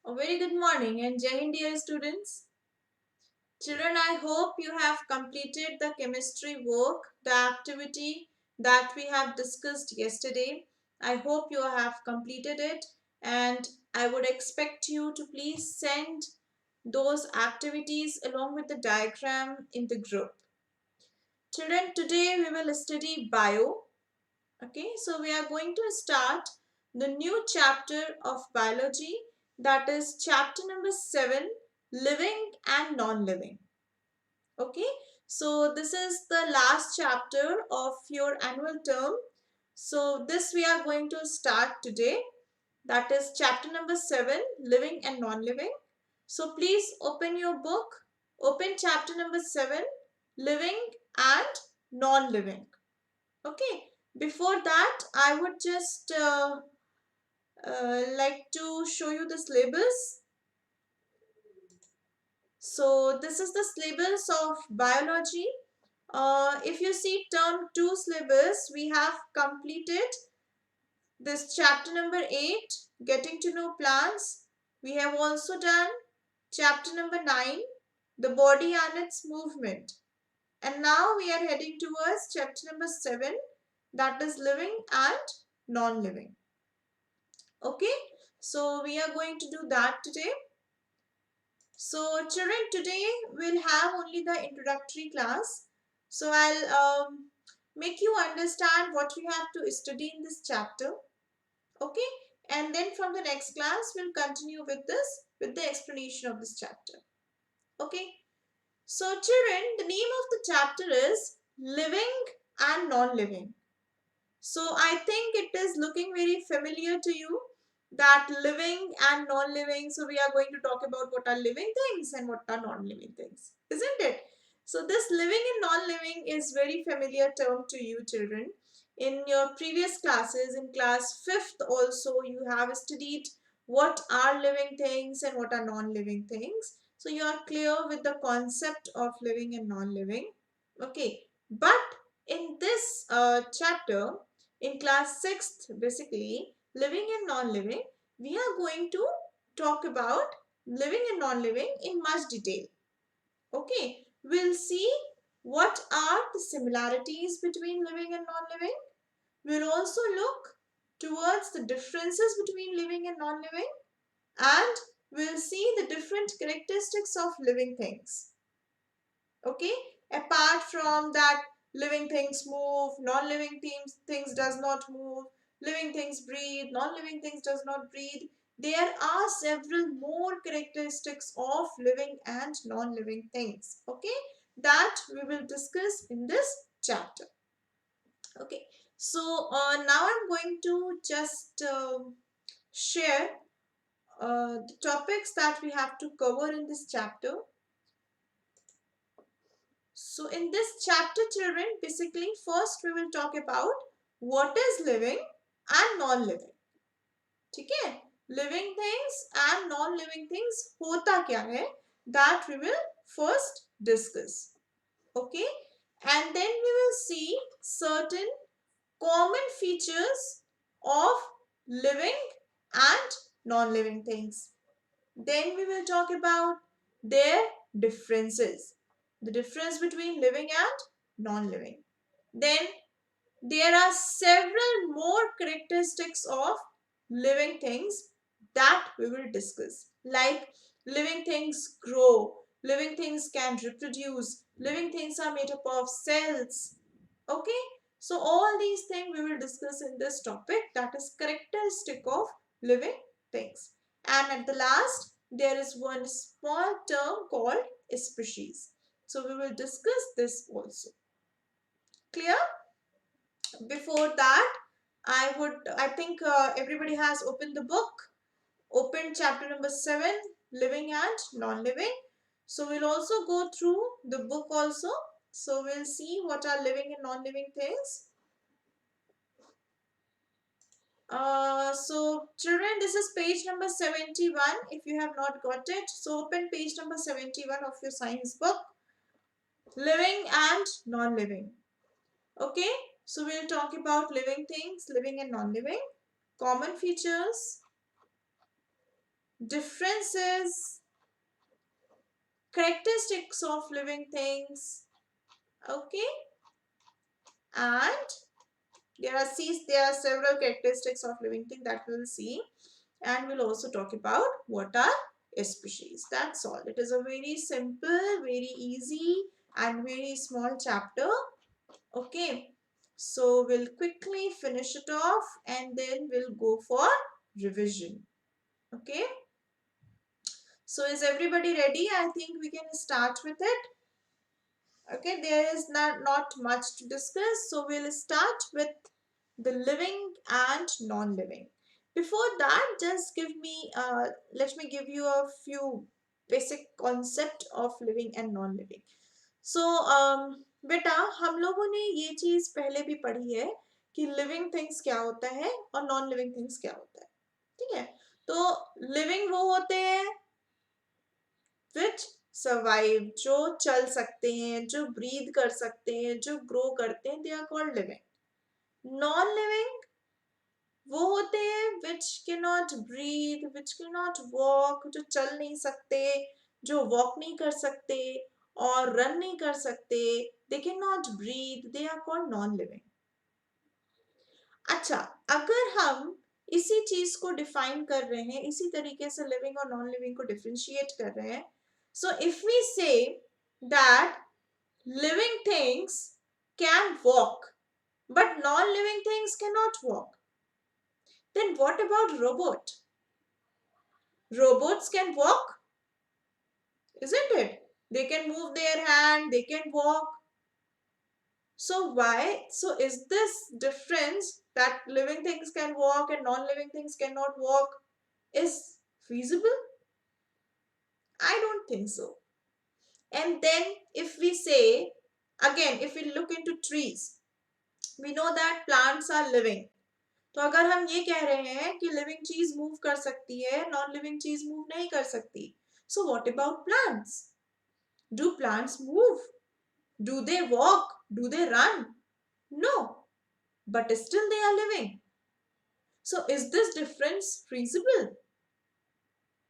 A very good morning and Jai Hind, dear students. Children, I hope you have completed the chemistry work, the activity that we have discussed yesterday. I hope you have completed it, and I would expect you to please send those activities along with the diagram in the group. Children, today we will study bio. Okay, so we are going to start the new chapter of biology, that is chapter number 7, living and non-living. Okay, so this is the last chapter of your annual term. So this we are going to start today, that is chapter number 7, living and non-living. So please open your book, open chapter number 7, living and non-living. Okay, before that, I would just like to show you the syllabus. So this is the syllabus of biology. If you see term 2 syllabus, we have completed this chapter number 8, getting to know plants. We have also done chapter number 9, the body and its movement. And now we are heading towards chapter number 7, that is living and non-living. Okay, so we are going to do that today. So children, today we'll have only the introductory class. So I'll make you understand what we have to study in this chapter. Okay, and then from the next class we'll continue with the explanation of this chapter. Okay, so children, the name of the chapter is living and non-living. So I think it is looking very familiar to you, that living and non-living. So we are going to talk about what are living things and what are non-living things, isn't it? So this living and non-living is very familiar term to you children. In your previous classes, in class 5th also, you have studied what are living things and what are non-living things. So you are clear with the concept of living and non-living. Okay, but in this chapter, in class 6th, basically, living and non-living, we are going to talk about living and non-living in much detail. Okay, we'll see what are the similarities between living and non-living. We'll also look towards the differences between living and non-living, and we'll see the different characteristics of living things. Okay, apart from that, living things move, non-living things does not move, living things breathe, non-living things does not breathe. There are several more characteristics of living and non-living things, okay, that we will discuss in this chapter. Okay, so now I'm going to just share the topics that we have to cover in this chapter. So in this chapter, children, basically first we will talk about what is living and non-living. ठीक है? Living things and non-living things होता क्या है? That we will first discuss. Okay? And then we will see certain common features of living and non-living things. Then we will talk about their differences, the difference between living and non-living. Then there are several more characteristics of living things that we will discuss, like living things grow, living things can reproduce, living things are made up of cells. Okay, so all these things we will discuss in this topic, that is characteristic of living things. And at the last, there is one small term called species. So we will discuss this also. Clear? Before that, I think everybody has opened the book. Open chapter number 7, living and non-living. So we'll also go through the book also. So we'll see what are living and non-living things. So children, this is page number 71. If you have not got it, so open page number 71 of your science book. Living and non-living. Okay, so we'll talk about living things, living and non-living, common features, differences, characteristics of living things. Okay, and there are several characteristics of living things that we'll see, and we'll also talk about what are species. That's all. It is a very simple, very easy, and very small chapter. Okay, so we'll quickly finish it off and then we'll go for revision. Okay, so is everybody ready? I think we can start with it. Okay, there is not much to discuss, so we'll start with the living and non-living. Before that, just let me give you a few basic concept of living and non-living. So बेटा हम लोगों ने ये चीज पहले भी पढ़ी है कि लिविंग थिंग्स क्या होता है और नॉन लिविंग थिंग्स क्या होता है. ठीक है, तो लिविंग वो होते हैं विच सर्वाइव, जो चल सकते हैं, जो ब्रीथ कर सकते हैं, जो ग्रो करते हैं, they are called living. Non living वो होते हैं विच के नॉट ब्रीथ, विच के नॉट वॉक, जो चल नहीं सकते, जो वॉक नहीं कर सकते और रन नहीं कर सकते, they can not breathe, they are called non living. अच्छा, अगर हम इसी चीज को डिफाइन कर रहे हैं, इसी तरीके से लिविंग और नॉन लिविंग को डिफरेंशिएट कर रहे हैं, so if we say that living things can walk but non-living things cannot walk, then what about robot? Robots can walk, isn't it? They can move their hand, they can walk. So why, so is this difference that living things can walk and non-living things cannot walk is feasible? I don't think so. And then if we say, again, if we look into trees, we know that plants are living. तो अगर हम ये कह रहे हैं कि living चीज move कर सकती है, नॉन लिविंग चीज मूव नहीं कर सकती, so what about plants? Do plants move? Do they walk? Do they run? No, but still they are living. So is this difference feasible?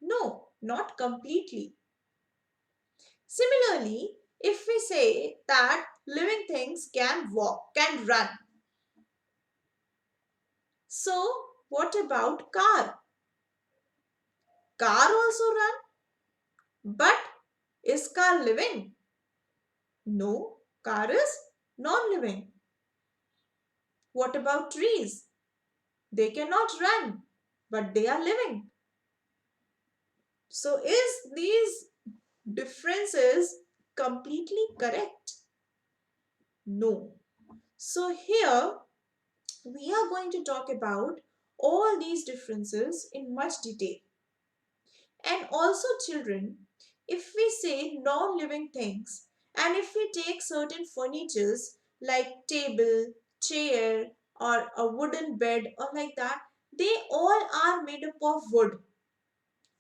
No, not completely. Similarly, if we say that living things can walk, can run, so what about car? Car also run, but is car living? No, car is non-living. What about trees? They cannot run, but they are living. So is these differences completely correct? No. So here we are going to talk about all these differences in much detail. And also children, if we say non-living things and if we take certain furnitures like table, chair or a wooden bed or like that, they all are made up of wood,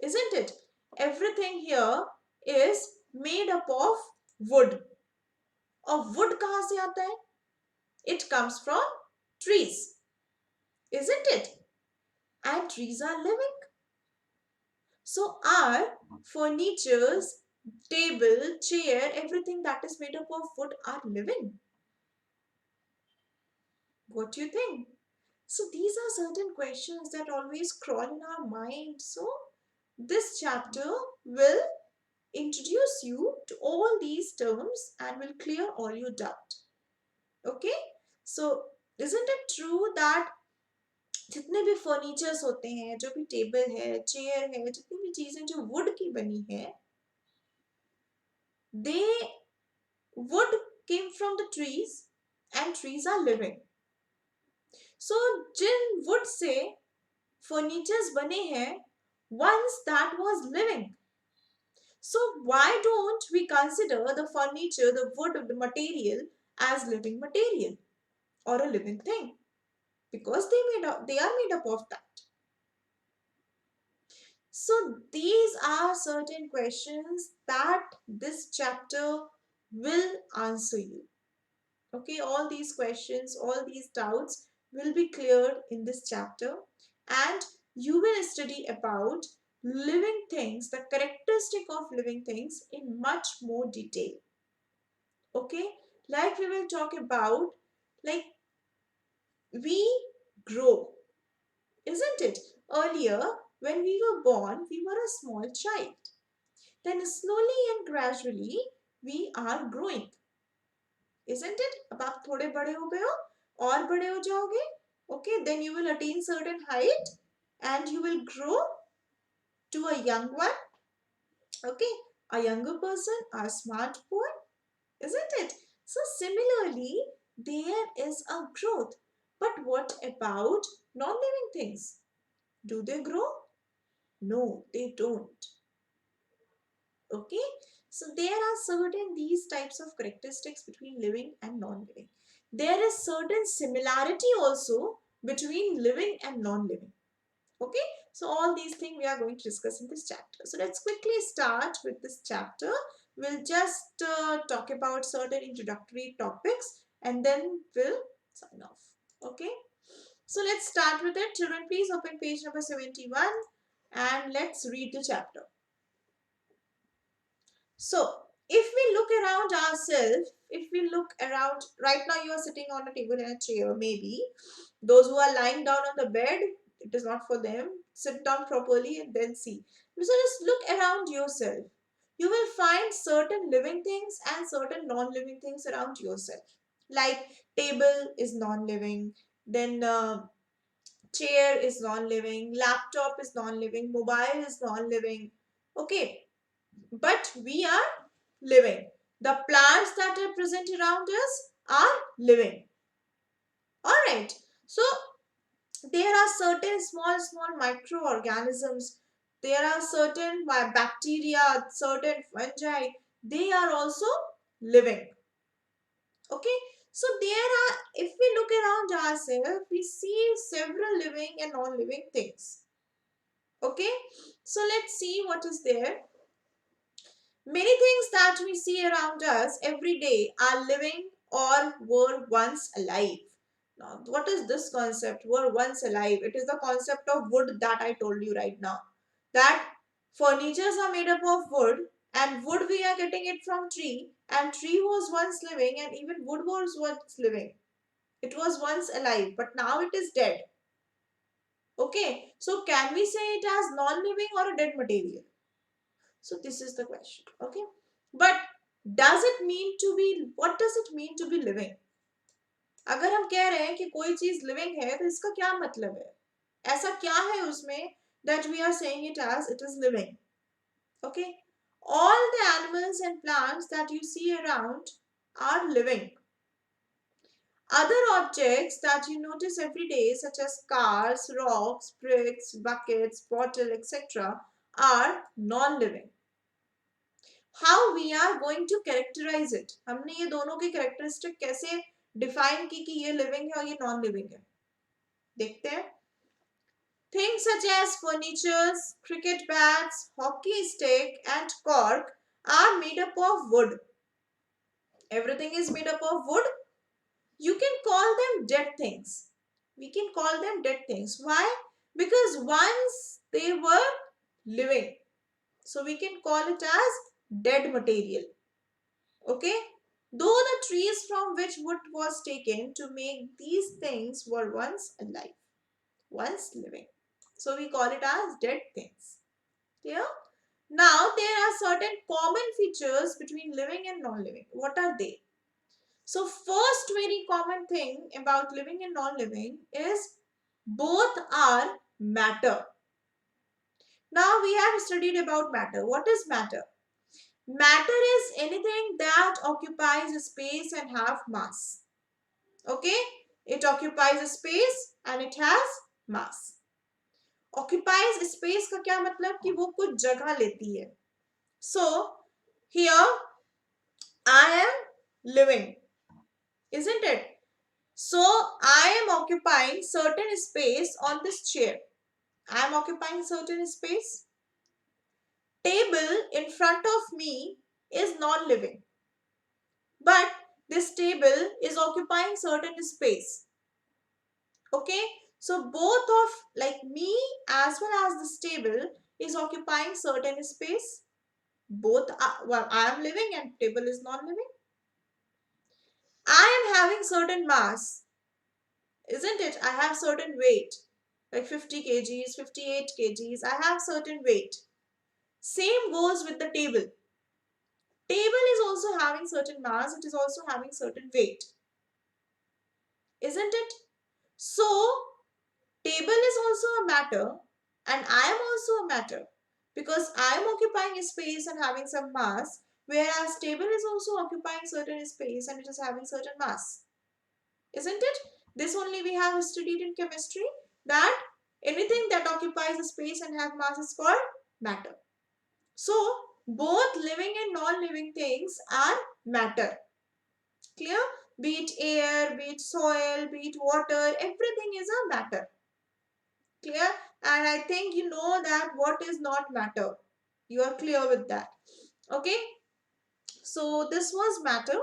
isn't it? Everything here is made up of wood. और wood कहाँ से आता है? It comes from trees, isn't it? And trees are living. So our furnitures, table, chair, everything that is made up of wood are living. What do you think? So these are certain questions that always crawl in our mind. So this chapter will introduce you to all these terms and will clear all your doubt. Okay? So isn't it true that जितने भी furnitures होते हैं, जो भी table है, chair है, जितनी भी चीजें जो वुड की बनी है, they wood came from the trees and trees are living. So Jin wood से furnitures बने हैं, once that was living. So why don't we consider the furniture, the wood, the material as living material or a living thing? Because they are made up of that. So these are certain questions that this chapter will answer you. Okay, all these questions, all these doubts will be cleared in this chapter, and you will study about living things, the characteristic of living things in much more detail. Okay, like we will talk about, like, we grow, isn't it? Earlier, when we were born, we were a small child. Then slowly and gradually, we are growing, isn't it? अब आप थोड़े बड़े हो गए हो और बड़े हो जाओगे. Okay, then you will attain certain height and you will grow to a young one. Okay, a younger person, a smart boy, isn't it? So similarly, there is a growth. But what about non-living things? Do they grow? No, they don't. Okay, so there are certain these types of characteristics between living and non-living. There is certain similarity also between living and non-living. Okay, so all these things we are going to discuss in this chapter. So let's quickly start with this chapter. We'll just talk about certain introductory topics and then we'll sign off. Okay, so let's start with it. Children, please open page number 71 and let's read the chapter. So if we look around ourselves, if we look around, right now you are sitting on a table and a chair, maybe. Those who are lying down on the bed, it is not for them. Sit down properly and then see. So just look around yourself. You will find certain living things and certain non-living things around yourself. Like table is non-living, then chair is non-living, laptop is non-living, mobile is non-living. Okay, but we are living. The plants that are present around us are living. Alright, so there are certain small microorganisms. There are certain bacteria, certain fungi. They are also living. Okay, so there are, if we look around ourselves, we see several living and non-living things. Okay, so let's see what is there. Many things that we see around us every day are living or were once alive. Now, what is this concept? Were once alive. It is the concept of wood that I told you right now. That furnitures are made up of wood and wood we are getting it from tree and tree was once living and even wood was once living. It was once alive but now it is dead. Okay, so can we say it as non-living or a dead material? So this is the question. Okay, but does it mean to be, what does it mean to be living? अगर हम कह रहे हैं कि कोई चीज living है तो इसका क्या मतलब है? ऐसा क्या है उसमें that we are saying it as it is living? Okay, all the animals and plants that you see around are living. Other objects that you notice every day, such as cars, rocks, bricks, buckets, bottle, etc., are non-living. How we are going to characterize it? हमने ये दोनों की characteristic कैसे define की कि ये living है और ये non-living है? देखते हैं. Things such as furnitures, cricket bats, hockey stick, and cork are made up of wood. Everything is made up of wood. You can call them dead things. We can call them dead things. Why? Because once they were living. So we can call it as dead material. Okay? Though the trees from which wood was taken to make these things were once alive, once living. So we call it as dead things. Clear? Now there are certain common features between living and non-living. What are they? So first very common thing about living and non-living is both are matter. Now we have studied about matter. What is matter? Matter is anything that occupies a space and have mass. Okay? It occupies a space and it has mass. Occupies space का क्या मतलब कि वो कुछ जगह लेती है. So here I am living, isn't it? So I am occupying certain space on this chair. I am occupying certain space. Table in front of me is non-living. But this table is occupying certain space. Okay, so both of like me as well as this table is occupying certain space. Both are, well, I am living and table is non-living. I am having certain mass, isn't it? I have certain weight, like 50 kgs, 58 kgs. I have certain weight. Same goes with the table. Table is also having certain mass. It is also having certain weight, isn't it? So, table is also a matter and I am also a matter because I am occupying a space and having some mass, whereas table is also occupying certain space and it is having certain mass, isn't it? This only we have studied in chemistry, that anything that occupies a space and have mass is called matter. So both living and non-living things are matter. Clear? Be it air, be it soil, be it water, everything is a matter. Clear? And I think you know that what is not matter. You are clear with that. Okay. So this was matter.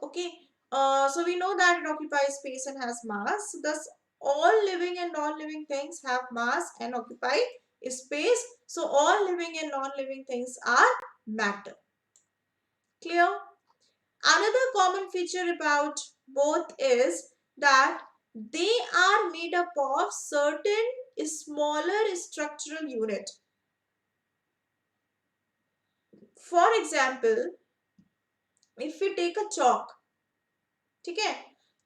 Okay. So we know that it occupies space and has mass. Thus, all living and non-living things have mass and occupy space. So all living and non-living things are matter. Clear? Another common feature about both is that they are made up of certain smaller structural unit. For example, if we take a chalk, ठीक है,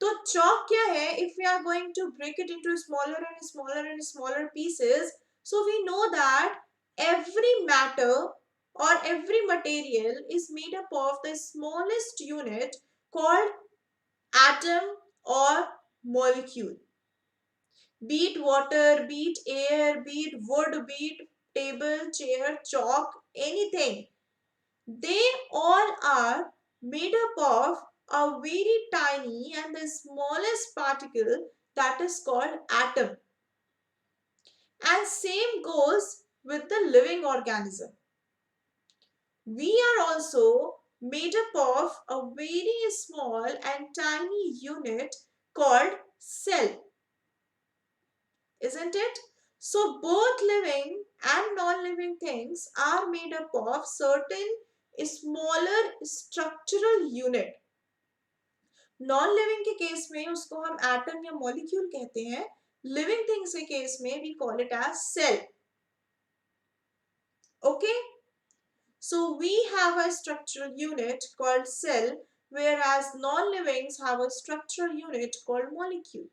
तो chalk क्या है? If we are going to break it into smaller and smaller and smaller pieces, so we know that every matter or every material is made up of the smallest unit called atom or molecule. Be it water, be it air, be it wood, be it table, chair, chalk, anything. They all are made up of a very tiny and the smallest particle that is called atom. And same goes with the living organism. We are also made up of a very small and tiny unit called cell, isn't it? So both living and non-living things are made up of certain smaller structural unit. Non living के case में उसको हम atom या molecule कहते हैं. Living things के case में we call it as cell. Okay, so we have a structural unit called cell, whereas non-livings have a structural unit called molecule.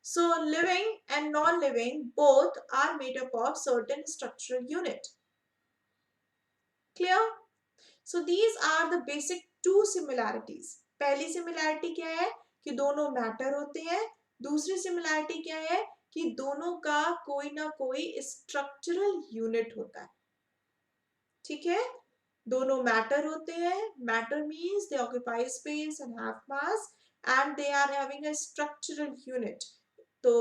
So living and non-living both are made up of certain structural unit. Clear? So these are the basic two similarities. पहली similarity क्या है कि दोनों matter होते हैं. दूसरी similarity क्या है कि दोनों का कोई ना कोई स्ट्रक्चरल यूनिट होता है. ठीक है, दोनों मैटर होते हैं. Matter means they occupy space and have mass and they are having a structural unit. तो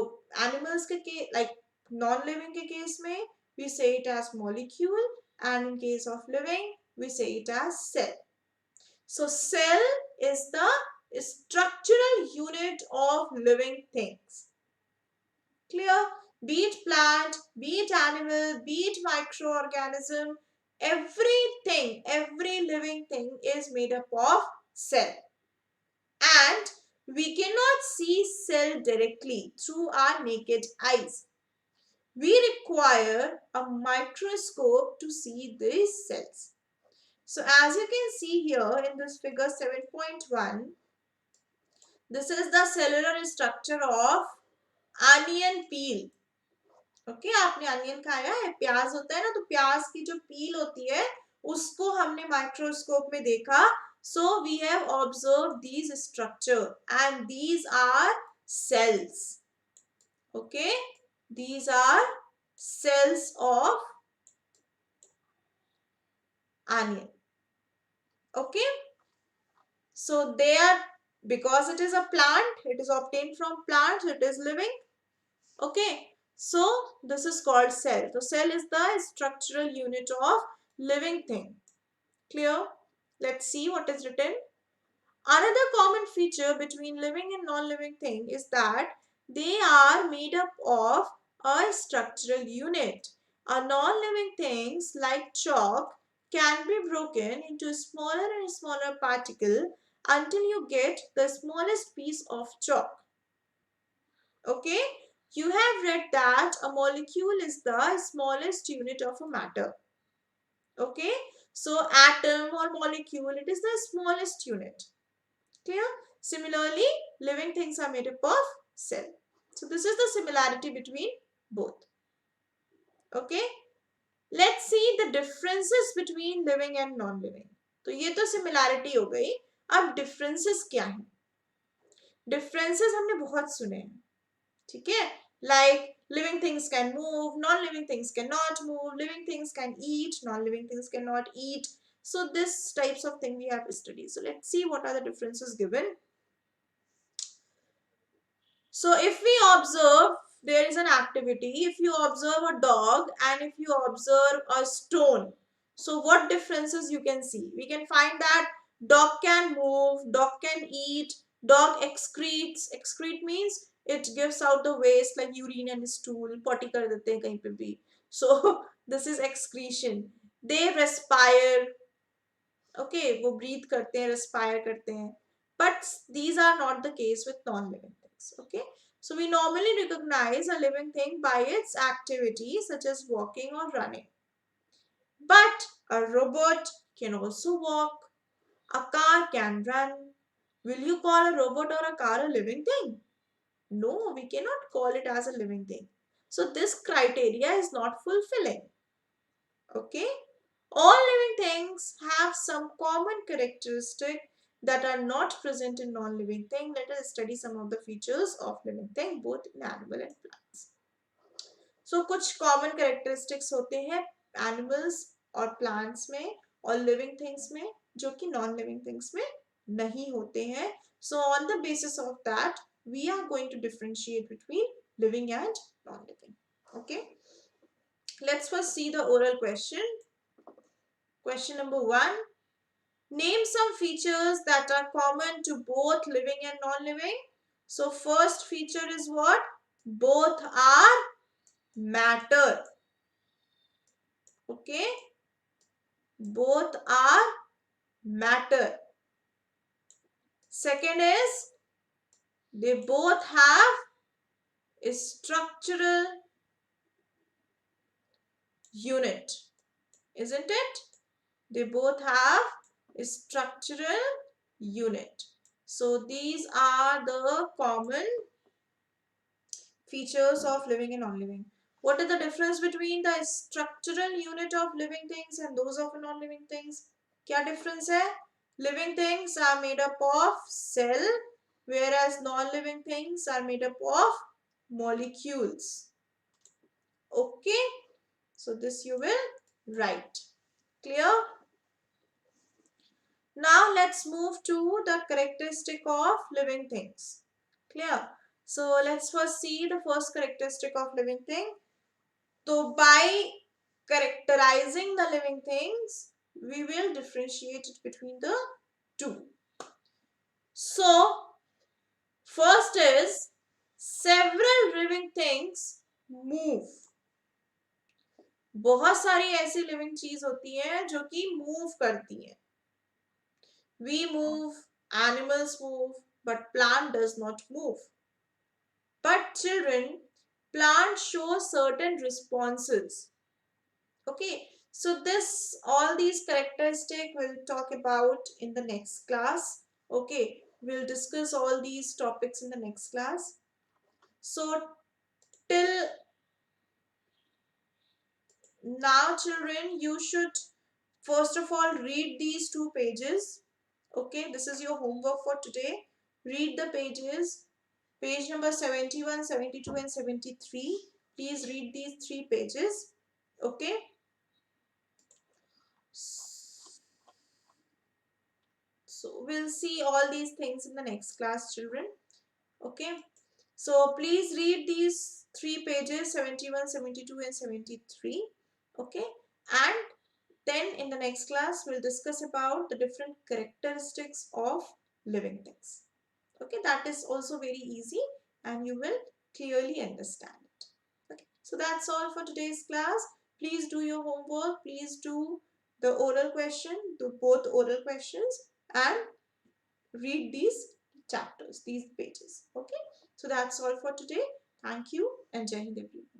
एनिमल्स के लाइक नॉन लिविंग के केस में we say it as molecule, and in case of living we say it as cell. So cell is the structural unit of living things. Clear? Be it plant, be it animal, be it microorganism, everything, every living thing is made up of cell. And we cannot see cell directly through our naked eyes. We require a microscope to see these cells. So as you can see here in this figure 7.1, this is the cellular structure of onion peel. Okay, आपने onion खाया है? प्याज होता है ना, तो प्याज की जो पील होती है उसको हमने माइक्रोस्कोप में देखा. So we have observed these structure and these are cells. Okay, these are cells of onion. Okay, so they are, because it is a plant, it is obtained from plants, it is living. Okay, so this is called cell. So cell is the structural unit of living thing. Clear? Let's see what is written. Another common feature between living and non-living thing is that they are made up of a structural unit, A non-living things like chalk can be broken into smaller and smaller particle until you get the smallest piece of chalk. Okay, you have read that a molecule is the smallest unit of a matter. Okay, so atom or molecule, it is the smallest unit. Clear? Similarly, living things are made up of cell. So this is the similarity between both. Okay, let's see the differences between living and non-living. तो ये तो similarity हो गई. अब differences क्या हैं? Differences हमने बहुत सुने हैं. ठीक है? Like living things can move, non-living things cannot move, living things can eat, non-living things cannot eat. So this types of thing we have studied. So let's see what are the differences given. So if we observe, there is an activity. If you observe a dog and if you observe a stone, so what differences you can see? We can find that dog can move, dog can eat, dog excretes. Excrete means it gives out the waste like urine and stool. Potty kar dete hain kahin pe bhi. So this is excretion. They respire. Okay, वो breathe करते हैं, respire करते हैं. But these are not the case with non-living things. Okay, so we normally recognize a living thing by its activity such as walking or running. But a robot can also walk. A car can run. Will you call a robot or a car a living thing? No, we cannot call it as a living thing. So this criteria is not fulfilling. Okay, all living things have some common characteristic that are not present in non-living thing. Let us study some of the features of living thing both in animal and plants. So कुछ common characteristics होते हैं animals और plants में और living things में जो कि non-living things में नहीं होते हैं. So on the basis of that we are going to differentiate between living and non-living. Okay, let's first see the oral question. Question number 1. Name some features that are common to both living and non-living. So first feature is what? Both are matter. Okay. Both are matter. Second is they both have a structural unit. Isn't it? They both have a structural unit. So these are the common features of living and non-living. What are the difference between the structural unit of living things and those of non-living things? क्या difference है? Living things are made up of cell, whereas non-living things are made up of molecules. Okay, so this you will write. Clear? Now let's move to the characteristic of living things. Clear? So let's first see the first characteristic of living thing. So by characterizing the living things, we will differentiate it between the two. So first is several living things move. बहुत सारी ऐसी living चीज होती है जो कि move करती है. We move, animals move, but plant does not move. But children, plants show certain responses. Okay, so this all these characteristics we'll talk about in the next class. Okay, we'll discuss all these topics in the next class. So till now, children, you should first of all read these two pages. Okay, this is your homework for today. Read the pages, page number 71, 72 and 73. Please read these three pages. Okay. So we'll see all these things in the next class, children. Okay. So please read these three pages, 71, 72 and 73. Okay. And then in the next class, we'll discuss about the different characteristics of living things. Okay, that is also very easy and you will clearly understand it. Okay, so that's all for today's class. Please do your homework. Please do the oral question, do both oral questions, and read these chapters, these pages. Okay. So that's all for today. Thank you and Jai Hind everyone.